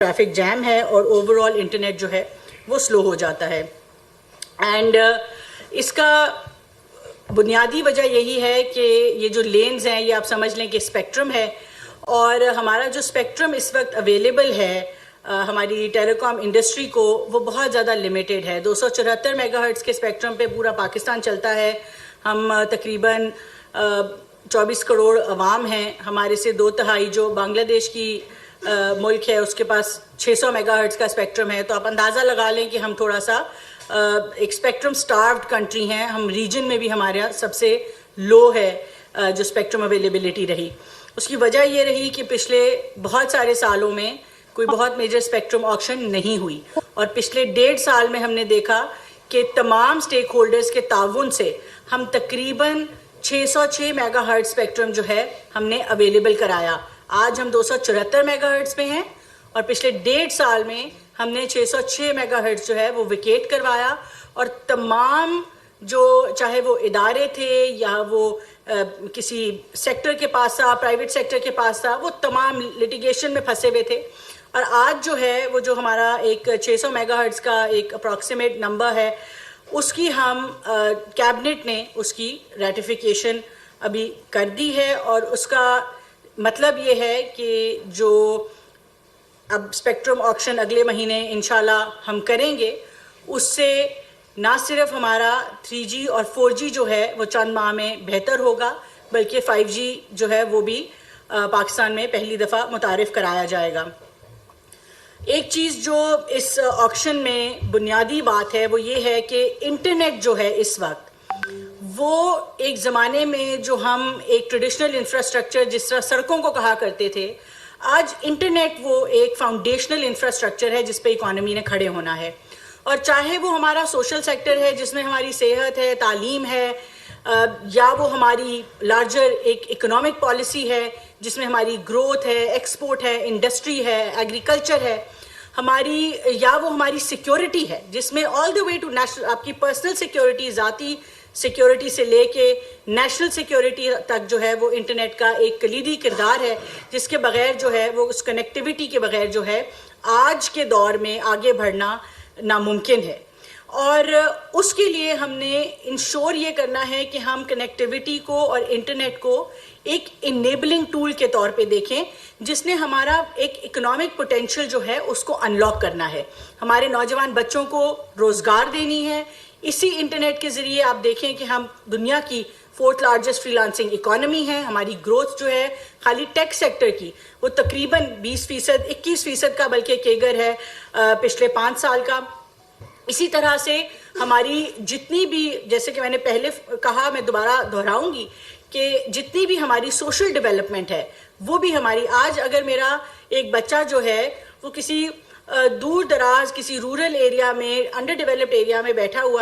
Traffic jam ہے اور over all internet جو ہے وہ سلو ہو جاتا ہے. اینڈ اس کا بنیادی وجہ یہی ہے کہ یہ جو لینز ہیں یہ آپ سمجھ لیں کہ اسپیکٹرم ہے، اور ہمارا جو اسپیکٹرم اس وقت اویلیبل ہے ہماری ٹیلی کام انڈسٹری کو وہ بہت زیادہ لمیٹڈ ہے. 274 میگا ہرٹز کے اسپیکٹرم پہ پورا پاکستان چلتا ہے. ہم تقریباً 24 کروڑ عوام ہیں. ہمارے سے 2/3 جو بنگلہ دیش کی ملک ہے اس کے پاس 600 میگا ہرٹز کا اسپیکٹرم ہے. تو آپ اندازہ لگا لیں کہ ہم تھوڑا سا ایک اسپیکٹرم سٹاروڈ کنٹری ہیں. ہم ریجن میں بھی ہمارے یہاں سب سے لو ہے جو اسپیکٹرم اویلیبلٹی رہی. اس کی وجہ یہ رہی کہ پچھلے بہت سارے سالوں میں کوئی بہت میجر اسپیکٹرم آکشن نہیں ہوئی، اور پچھلے 1.5 سال میں ہم نے دیکھا کہ تمام سٹیک ہولڈرز کے تعاون سے ہم تقریباً 606 میگا ہرٹز اسپیکٹرم جو ہے ہم نے اویلیبل کرایا. آج ہم 274 میگا ہرٹز پہ ہیں، اور پچھلے 1.5 سال میں ہم نے 606 میگا ہرٹز جو ہے وہ ویکیٹ کروایا. اور تمام جو چاہے وہ ادارے تھے یا وہ کسی سیکٹر کے پاس تھا، پرائیویٹ سیکٹر کے پاس تھا، وہ تمام لٹیگیشن میں پھنسے ہوئے تھے. اور آج جو ہے وہ جو ہمارا ایک 600 میگا ہرٹز کا ایک اپروکسیمیٹ نمبر ہے، اس کی ہم کیبنٹ نے اس کی ریٹیفیکیشن ابھی کر دی ہے. اور اس کا مطلب یہ ہے کہ جو اب اسپیکٹرم آکشن اگلے مہینے انشاءاللہ ہم کریں گے، اس سے نہ صرف ہمارا 3G اور 4G جو ہے وہ چند ماہ میں بہتر ہوگا، بلکہ 5G جو ہے وہ بھی پاکستان میں پہلی دفعہ متعارف کرایا جائے گا. ایک چیز جو اس آکشن میں بنیادی بات ہے وہ یہ ہے کہ انٹرنیٹ جو ہے اس وقت وہ ایک زمانے میں جو ہم ایک ٹریڈیشنل انفراسٹرکچر جس طرح سڑکوں کو کہا کرتے تھے، آج انٹرنیٹ وہ ایک فاؤنڈیشنل انفراسٹرکچر ہے جس پہ اکانومی نے کھڑے ہونا ہے. اور چاہے وہ ہمارا سوشل سیکٹر ہے جس میں ہماری صحت ہے، تعلیم ہے، یا وہ ہماری لارجر ایک اکنامک پالیسی ہے جس میں ہماری گروتھ ہے، ایکسپورٹ ہے، انڈسٹری ہے، ایگریکلچر ہے ہماری، یا وہ ہماری سیکیورٹی ہے جس میں آل دا وے ٹو نیشنل، آپ کی پرسنل سیکیورٹی، ذاتی سیکیورٹی سے لے کے نیشنل سیکیورٹی تک جو ہے وہ انٹرنیٹ کا ایک کلیدی کردار ہے، جس کے بغیر جو ہے وہ اس کنیکٹیوٹی کے بغیر جو ہے آج کے دور میں آگے بڑھنا ناممکن ہے. اور اس کے لیے ہم نے انشور یہ کرنا ہے کہ ہم کنیکٹیوٹی کو اور انٹرنیٹ کو ایک انیبلنگ ٹول کے طور پہ دیکھیں، جس نے ہمارا ایک اکنامک پوٹینشیل جو ہے اس کو انلاک کرنا ہے، ہمارے نوجوان بچوں کو روزگار دینی ہے. اسی انٹرنیٹ کے ذریعے آپ دیکھیں کہ ہم دنیا کی 4th largest free lancing economy ہے. ہماری گروتھ جو ہے خالی ٹیک سیکٹر کی وہ تقریباً 20%، 21% کا بلکہ کیگر ہے پچھلے 5 سال کا. اسی طرح سے ہماری جتنی بھی، جیسے کہ میں نے پہلے کہا، میں دوبارہ دہراؤں گی کہ جتنی بھی ہماری سوشل ڈیولپمنٹ ہے وہ بھی ہماری، آج اگر میرا ایک بچہ جو ہے وہ کسی دور دراز کسی رورل ایریا میں، انڈر ڈیولپڈ ایریا میں بیٹھا ہوا ہے